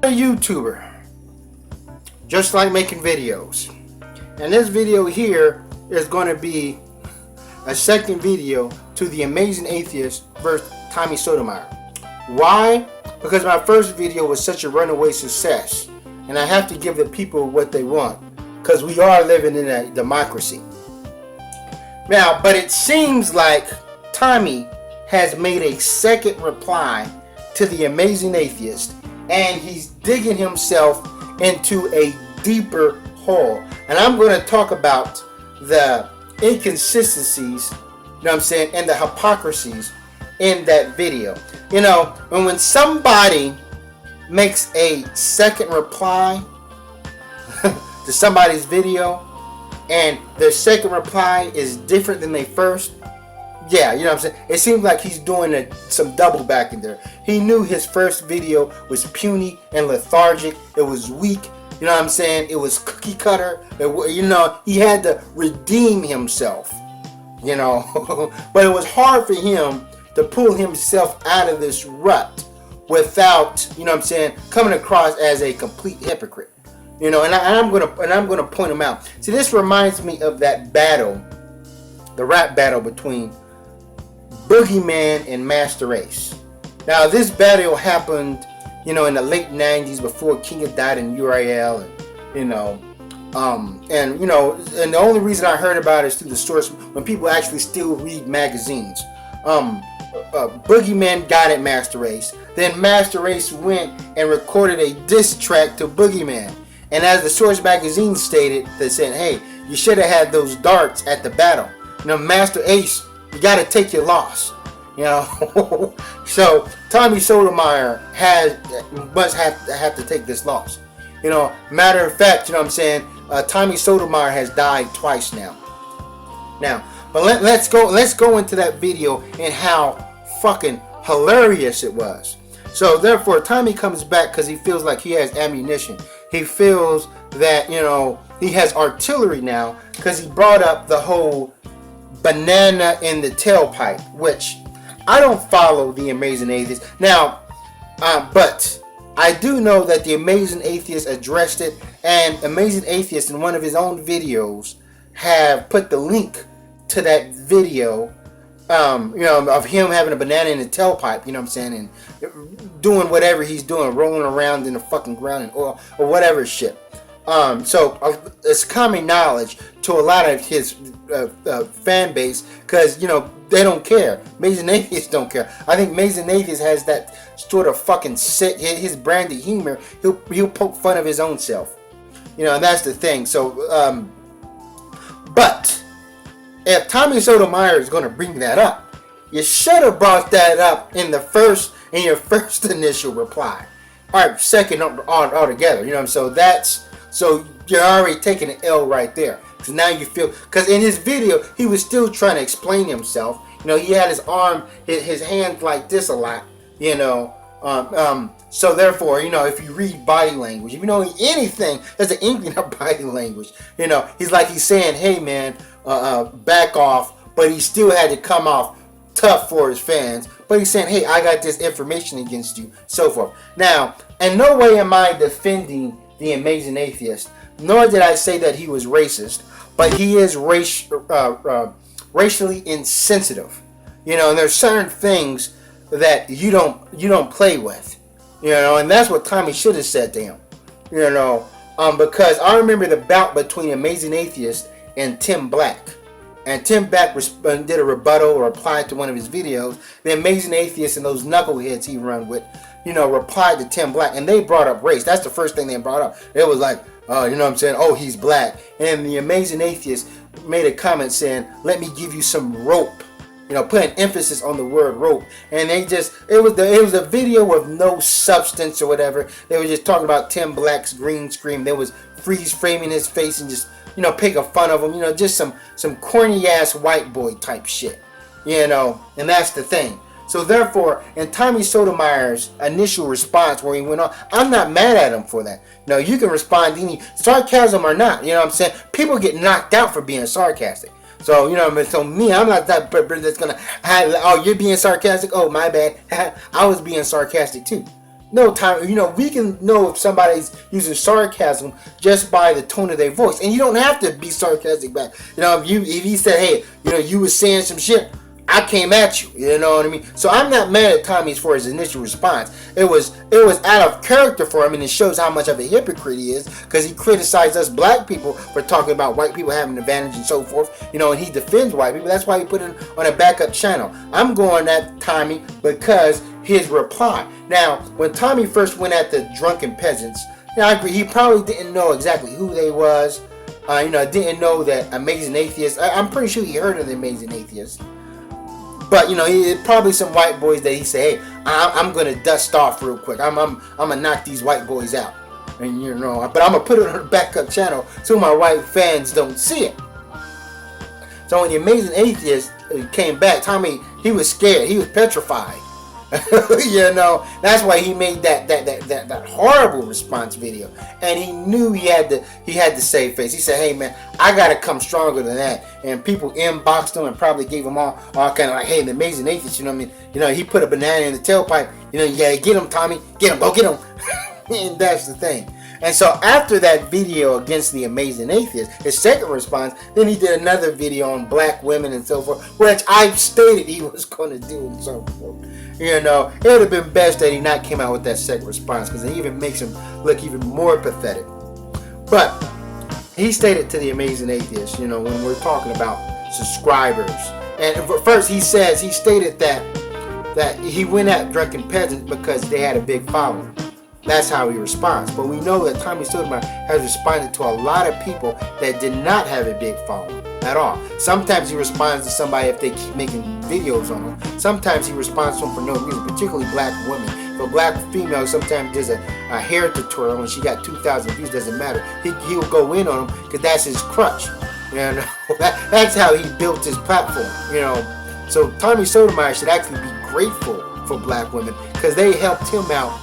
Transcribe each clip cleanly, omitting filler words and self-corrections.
A YouTuber, just like making videos. And this video here is going to be a second video to the Amazing Atheist versus Tommy Sotomayor. Why? Because my first video was such a runaway success, and I have to give the people what they want, because we are living in a democracy. Now, but it seems like Tommy has made a second reply to the Amazing Atheist, and he's digging himself into a deeper hole. And I'm going to talk about the inconsistencies, you know what I'm saying, and the hypocrisies in that video. You know, when somebody makes a second reply to somebody's video, and their second reply is different than their first, yeah, you know what I'm saying? It seems like he's doing some double back in there. He knew his first video was puny and lethargic. It was weak. You know what I'm saying? It was cookie cutter. You know, he had to redeem himself. You know, but it was hard for him to pull himself out of this rut without, you know what I'm saying, coming across as a complete hypocrite. You know, and I'm gonna point him out. See, this reminds me of that battle, the rap battle between Boogeyman and Master Ace. Now, this battle happened, you know, in the late 90s before King had died in URL, and you know, and the only reason I heard about it is through the source when people actually still read magazines. Boogeyman got at Master Ace. Then Master Ace went and recorded a diss track to Boogeyman. And as the Source magazine stated, they said, "Hey, you should have had those darts at the battle. You know, Master Ace, you got to take your loss." You know, so Tommy Sotomayor must have to take this loss. You know, matter of fact, you know what I'm saying, Tommy Sotomayor has died twice now. But let's go into that video and how fucking hilarious it was. So therefore, Tommy comes back because he feels like he has ammunition. He feels that, you know, he has artillery now because he brought up the whole banana in the tailpipe, which I don't follow the Amazing Atheist. Now, but I do know that the Amazing Atheist addressed it, and Amazing Atheist in one of his own videos have put the link to that video, you know, of him having a banana in the tailpipe, you know what I'm saying, and doing whatever he's doing, rolling around in the fucking ground in oil or whatever shit. So it's common knowledge to a lot of his fan base, because, you know, they don't care. Amazing Atheist don't care. I think Amazing Atheist has that sort of fucking sick, his brand of humor. He'll poke fun of his own self, you know, and that's the thing. So, but if Tommy Sotomayor is going to bring that up, you should have brought that up in your first initial reply, or second altogether. You know, so you're already taking an L right there. Because now you feel, because in his video he was still trying to explain himself. You know, he had his hands like this a lot. You know, so therefore, you know, if you read body language, if you know anything, there's an inkling of body language. You know, he's saying, "Hey man, back off," but he still had to come off tough for his fans. But he's saying, "Hey, I got this information against you," so forth. Now, in no way am I defending the Amazing Atheist, nor did I say that he was racist, but he is racially insensitive. You know, and there's certain things that you don't play with. You know, and that's what Tommy should have said to him. You know, because I remember the bout between Amazing Atheist and Tim Black. And Tim Black did a rebuttal or replied to one of his videos. The Amazing Atheist and those knuckleheads he run with, you know, replied to Tim Black, and they brought up race. That's the first thing they brought up. It was like, you know what I'm saying? Oh, he's black. And the Amazing Atheist made a comment saying, "Let me give you some rope." You know, put an emphasis on the word rope. And it was a video with no substance or whatever. They were just talking about Tim Black's green screen. They was freeze framing his face and just, you know, picking fun of him. You know, just some corny ass white boy type shit. You know, and that's the thing. So therefore, in Tommy Sotomayor's initial response where he went on, I'm not mad at him for that. No, you can respond to any sarcasm or not. You know what I'm saying? People get knocked out for being sarcastic. So, you know, so me, I'm not that person that's going to, oh, you're being sarcastic? Oh, my bad. I was being sarcastic too. No time, we can know if somebody's using sarcasm just by the tone of their voice, and you don't have to be sarcastic back. If he said, "Hey, you was saying some shit," I came at you. You know what I mean? So I'm not mad at Tommy for his initial response. It was out of character for him, and it shows how much of a hypocrite he is, because he criticized us black people for talking about white people having an advantage and so forth. And he defends white people. That's why he put it on a backup channel. I'm going at Tommy because his reply. Now, when Tommy first went at the drunken peasants, I agree, he probably didn't know exactly who they was. Didn't know that Amazing Atheist. I'm pretty sure he heard of the Amazing Atheist. But he probably some white boys that he said, "Hey, I'm gonna dust off real quick. I'm gonna knock these white boys out," and but I'm gonna put it on a backup channel so my white fans don't see it. So when the Amazing Atheist came back, Tommy, he was scared. He was petrified. That's why he made that horrible response video, and he knew he had to save face. He said, "Hey man, I gotta come stronger than that." And people inboxed him and probably gave him all kind of like, "Hey, the Amazing Atheist, he put a banana in the tailpipe. You gotta get him, Tommy, get him, go get him." And that's the thing. And so after that video against the Amazing Atheist, his second response, then he did another video on black women and so forth, which I stated he was going to do and so forth. It would have been best that he not came out with that second response, because it even makes him look even more pathetic. But he stated to the Amazing Atheist, when we're talking about subscribers, and first he stated that he went at drunken peasants because they had a big following. That's how he responds. But we know that Tommy Sotomayor has responded to a lot of people that did not have a big following at all. Sometimes he responds to somebody if they keep making videos on him. Sometimes he responds to them for no reason, particularly black women. For black females, sometimes there's a hair tutorial when she got 2,000 views, doesn't matter. He'll go in on them because that's his crutch. That's how he built his platform. So Tommy Sotomayor should actually be grateful for black women, because they helped him out.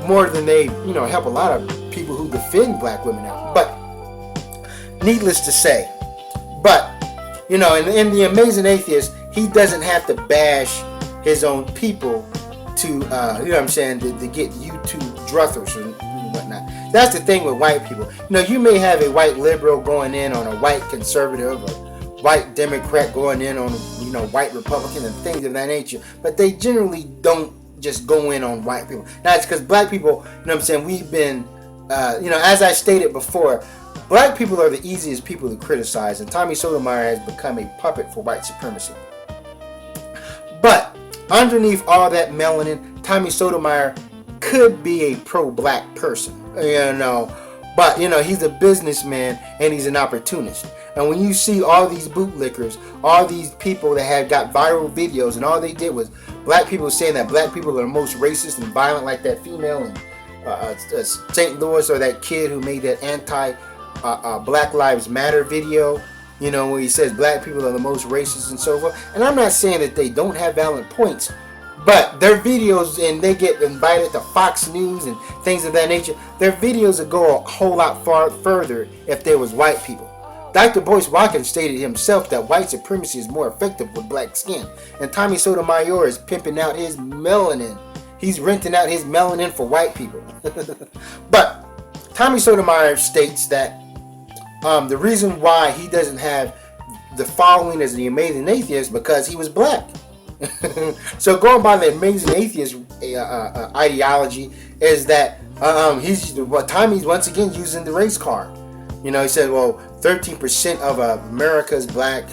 More than they, help a lot of people who defend black women out. But needless to say, in the Amazing Atheist, he doesn't have to bash his own people to, to get YouTube druthers and whatnot. That's the thing with white people. You may have a white liberal going in on a white conservative, or white Democrat going in on, white Republican and things of that nature, but they generally don't just go in on white people. Now, it's because black people, we've been, as I stated before, black people are the easiest people to criticize, and Tommy Sotomayor has become a puppet for white supremacy. But underneath all that melanin, Tommy Sotomayor could be a pro-black person, but he's a businessman and he's an opportunist. And when you see all these bootlickers, all these people that have got viral videos, and all they did was black people saying that black people are the most racist and violent, like that female in St. Louis, or that kid who made that anti-Black Lives Matter video, where he says black people are the most racist and so forth. And I'm not saying that they don't have valid points, but their videos, and they get invited to Fox News and things of that nature, their videos would go a whole lot further if there was white people. Dr. Boyce Watkins stated himself that white supremacy is more effective with black skin. And Tommy Sotomayor is pimping out his melanin. He's renting out his melanin for white people. But Tommy Sotomayor states that the reason why he doesn't have the following as the Amazing Atheist because he was black. So going by the Amazing Atheist ideology is that Tommy's once again using the race card. He said, well, 13% of America is black,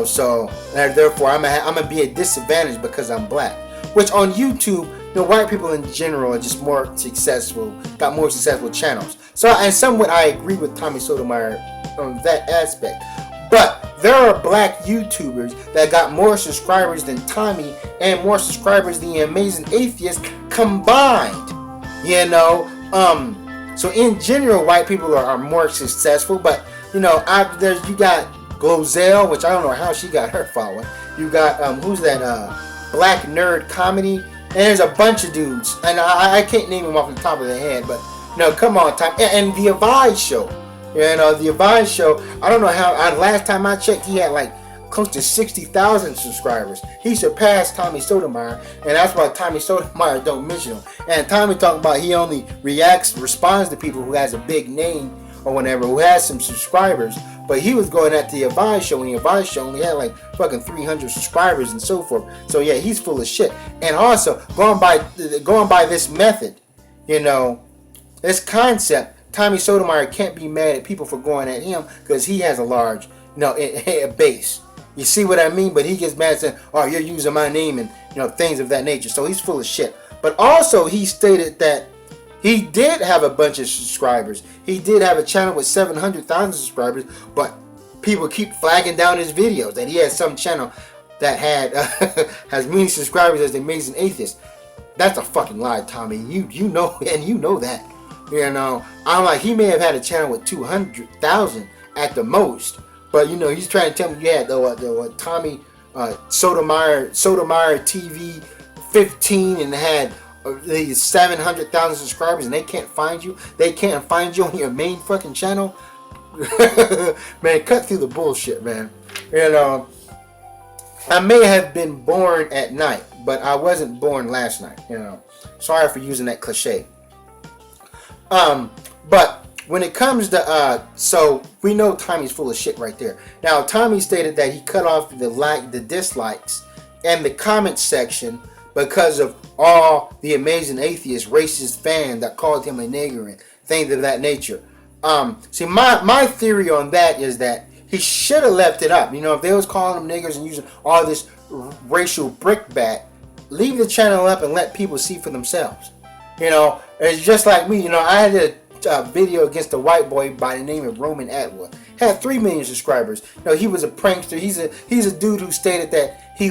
so therefore I'm gonna be at disadvantage because I'm black. Which on YouTube, white people in general are just more successful, got more successful channels. So, and somewhat I agree with Tommy Sotomayor on that aspect. But there are black YouTubers that got more subscribers than Tommy, and more subscribers than the Amazing Atheist combined. So in general, white people are more successful, but you got Glozell, which I don't know how she got her following. You got who's that Black Nerd Comedy, and there's a bunch of dudes, and I can't name them off the top of the head, but come on, Tom, and the Avive Show, the Avive Show. I don't know how. Last time I checked, he had like close to 60,000 subscribers. He surpassed Tommy Sotomayor, and that's why Tommy Sotomayor don't mention him. And Tommy talking about he only responds to people who has a big name or whatever, who has some subscribers. But he was going at the Avise show, and the Avise show only had like fucking 300 subscribers and so forth. So yeah, he's full of shit. And also going by this method, you know, this concept, Tommy Sotomayor can't be mad at people for going at him because he has a large, you know, a base. You see what I mean? But he gets mad saying, "Oh, you're using my name," and you know, things of that nature. So he's full of shit. But also he stated that he did have a bunch of subscribers. He did have a channel with 700,000 subscribers, but people keep flagging down his videos that he has some channel that had has many subscribers as the Amazing Atheist. That's a fucking lie, Tommy. You know, and you know that. You know, I'm like, he may have had a channel with 200,000 at the most, but you know, he's trying to tell me you had the Tommy Sotomayor TV 15 and had these 700,000 subscribers, and they can't find you. They can't find you on your main fucking channel. Man, cut through the bullshit, man. You know, I may have been born at night, but I wasn't born last night. You know, sorry for using that cliche. But when it comes to so we know Tommy's full of shit right there. Now Tommy stated that he cut off the dislikes and the comment section because of all the Amazing Atheist racist fans that called him a nigger and things of that nature. See, my theory on that is that he should have left it up. You know, if they was calling them niggers and using all this racial brickbat, leave the channel up and let people see for themselves. You know, it's just like me. You know, I had a video against a white boy by the name of Roman Atwood. Had 3 million subscribers. You know, he was a prankster. He's a dude who stated that he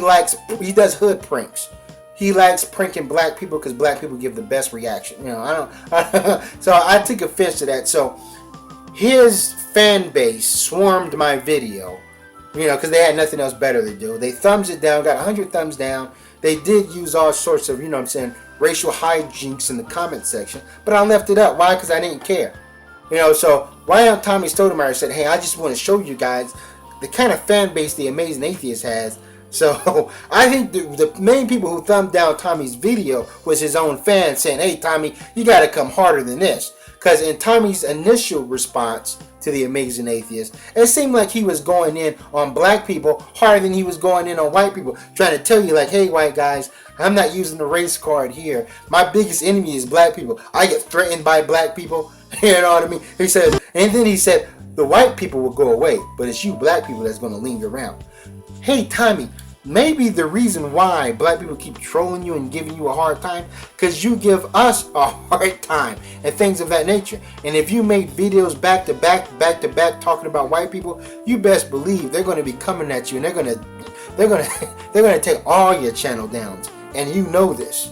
does hood pranks. He likes pranking black people because black people give the best reaction. You know, so I took offense to that. So his fan base swarmed my video, you know, because they had nothing else better to do. They thumbs it down, got 100 thumbs down. They did use all sorts of, you know what I'm saying, racial hijinks in the comment section, but I left it up. Why? Because I didn't care. You know, so why don't Tommy Sotomayor said, hey, I just want to show you guys the kind of fan base the Amazing Atheist has. So I think the main people who thumbed down Tommy's video was his own fans saying, hey, Tommy, you got to come harder than this. Because in Tommy's initial response to the Amazing Atheist, it seemed like he was going in on black people harder than he was going in on white people, trying to tell you like, hey, white guys, I'm not using the race card here. My biggest enemy is black people. I get threatened by black people. You know what I mean? He said, and then he said, the white people will go away, but it's you black people that's going to linger around. Hey, Tommy, maybe the reason why black people keep trolling you and giving you a hard time, because you give us a hard time and things of that nature. And if you make videos back to back talking about white people, you best believe they're going to be coming at you, and they're going to take all your channel downs, and you know this.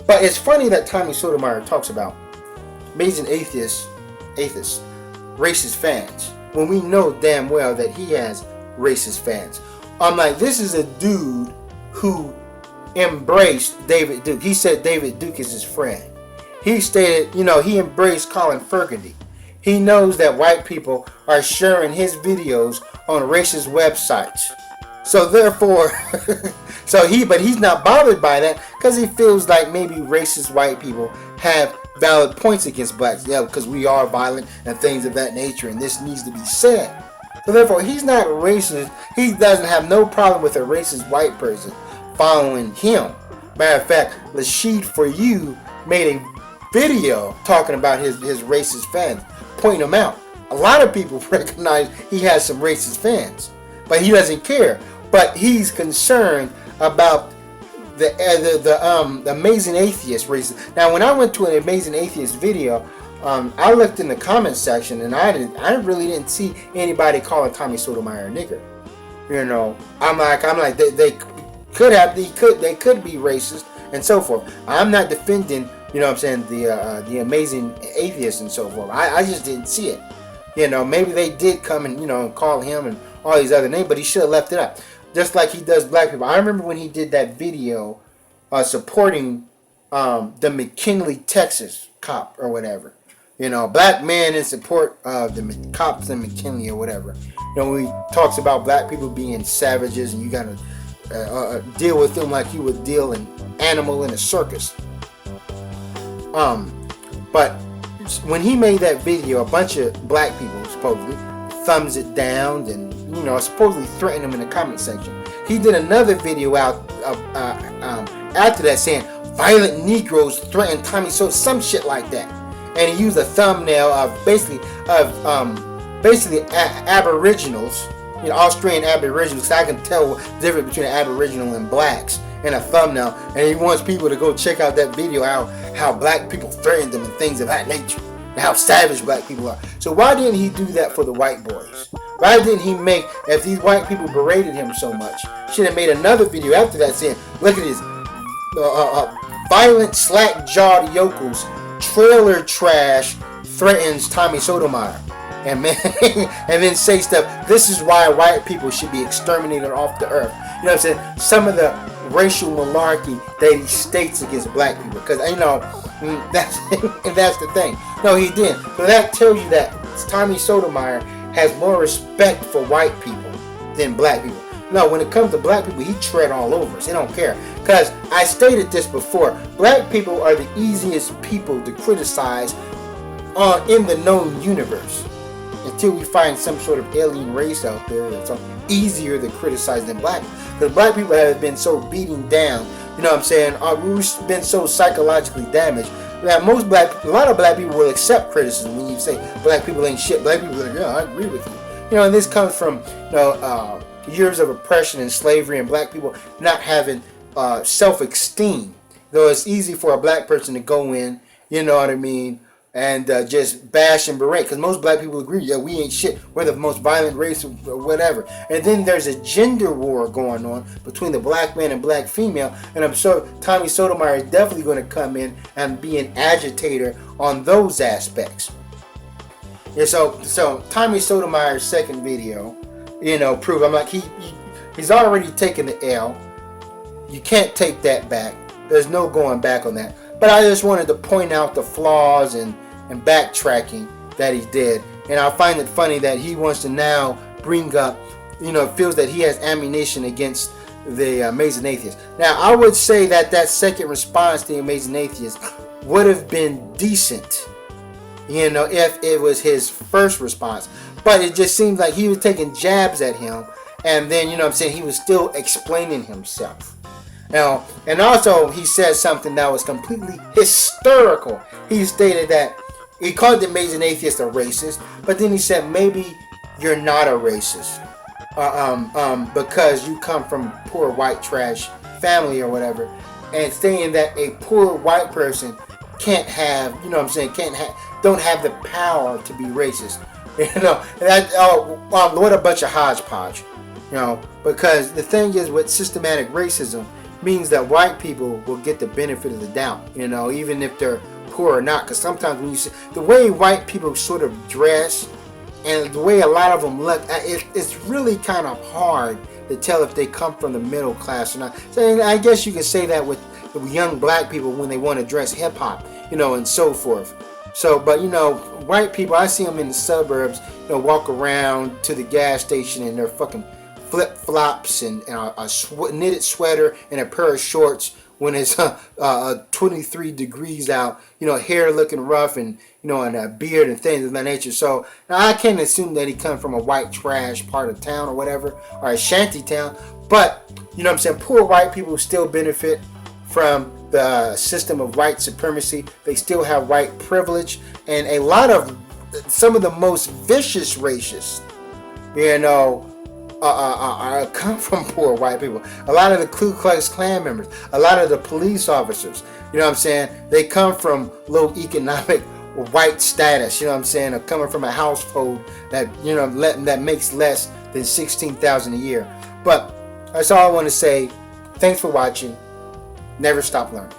But it's funny that Tommy Sotomayor talks about Amazing Atheists, racist fans, when we know damn well that he has racist fans. I'm like, this is a dude who embraced David Duke. He said David Duke is his friend. He stated, you know, he embraced Colin Burgundy. He knows that white people are sharing his videos on racist websites. So therefore, but he's not bothered by that because he feels like maybe racist white people have valid points against blacks. Yeah, because we are violent and things of that nature, and this needs to be said. So therefore, he's not racist. He doesn't have no problem with a racist white person following him. Matter of fact, Lashid For You made a video talking about his racist fans, pointing them out. A lot of people recognize he has some racist fans, but he doesn't care. But he's concerned about the Amazing Atheist racist. Now, when I went to an Amazing Atheist video, I looked in the comment section, and I really didn't see anybody calling Tommy Sotomayor a nigger. You know, I'm like they could be racist and so forth. I'm not defending, you know what I'm saying, the Amazing Atheist and so forth. I just didn't see it. You know, maybe they did come and, you know, call him and all these other names, but he should have left it up, just like he does black people. I remember when he did that video supporting the McKinley, Texas cop or whatever. You know, black man in support of the cops in McKinley or whatever. You know, when he talks about black people being savages and you gotta deal with them like you would deal an animal in a circus. But when he made that video, a bunch of black people supposedly thumbs it down and, you know, supposedly threatened him in the comment section. He did another video out after that saying violent Negroes threaten Tommy Sotomayor, some shit like that. And he used a thumbnail of basically Aboriginals, you know, Australian Aboriginals. So I can tell the difference between an Aboriginal and blacks in a thumbnail. And he wants people to go check out that video, how black people threatened them and things of that nature, and how savage black people are. So why didn't he do that for the white boys? Why didn't he make, if these white people berated him so much, should have made another video after that saying, look at this violent slack-jawed yokels, trailer trash threatens Tommy Sotomayor. And man, and then say stuff, this is why white people should be exterminated off the earth. You know what I'm saying? Some of the racial malarkey that he states against black people. Because, you know, that's the thing. No, he didn't. So that tells you that Tommy Sotomayor has more respect for white people than black people. No, when it comes to black people, he tread all over us. He don't care. Because I stated this before, black people are the easiest people to criticize in the known universe. Until we find some sort of alien race out there that's easier to criticize than black people. Because black people have been so beaten down, you know what I'm saying? We've been so psychologically damaged that a lot of black people will accept criticism when you say black people ain't shit. Black people are like, yeah, I agree with you. You know, and this comes from, you know, years of oppression and slavery and black people not having self-esteem. Though it's easy for a black person to go in, you know what I mean, and just bash and berate, because most black people agree, yeah, we ain't shit, we're the most violent race or whatever. And then there's a gender war going on between the black man and black female, and I'm sure Tommy Sotomayor is definitely going to come in and be an agitator on those aspects. And so Tommy Sotomayor's second video, you know, prove, I'm like, he's already taken the L. You can't take that back. There's no going back on that. But I just wanted to point out the flaws and backtracking that he did. And I find it funny that he wants to now bring up, you know, feels that he has ammunition against the Amazing Atheist. Now, I would say that second response to the Amazing Atheist would have been decent, you know, if it was his first response. But it just seems like he was taking jabs at him. And then, you know what I'm saying, he was still explaining himself. Now, and also he said something that was completely hysterical. He stated that he called the Amazing Atheist a racist, but then he said maybe you're not a racist because you come from poor white trash family or whatever, and saying that a poor white person can't have, you know what I'm saying, don't have the power to be racist. You know, that what a bunch of hodgepodge. You know, because the thing is with systematic racism means that white people will get the benefit of the doubt, you know, even if they're poor or not. Because sometimes when you see the way white people sort of dress and the way a lot of them look, it's really kind of hard to tell if they come from the middle class or not. So I guess you can say that with the young black people when they want to dress hip hop, you know, and so forth. So, but you know, white people, I see them in the suburbs, you know, walk around to the gas station in their fucking flip-flops and a knitted sweater and a pair of shorts when it's 23 degrees out, you know, hair looking rough and, you know, and a beard and things of that nature. So now I can't assume that he comes from a white trash part of town or whatever, or a shanty town. But, you know what I'm saying, poor white people still benefit from the system of white supremacy. They still have white privilege, and some of the most vicious racists, you know, come from poor white people. A lot of the Ku Klux Klan members, a lot of the police officers, you know what I'm saying, they come from low economic white status, you know what I'm saying, or coming from a household that, you know, that makes less than $16,000 a year. But that's all I want to say. Thanks for watching. Never stop learning.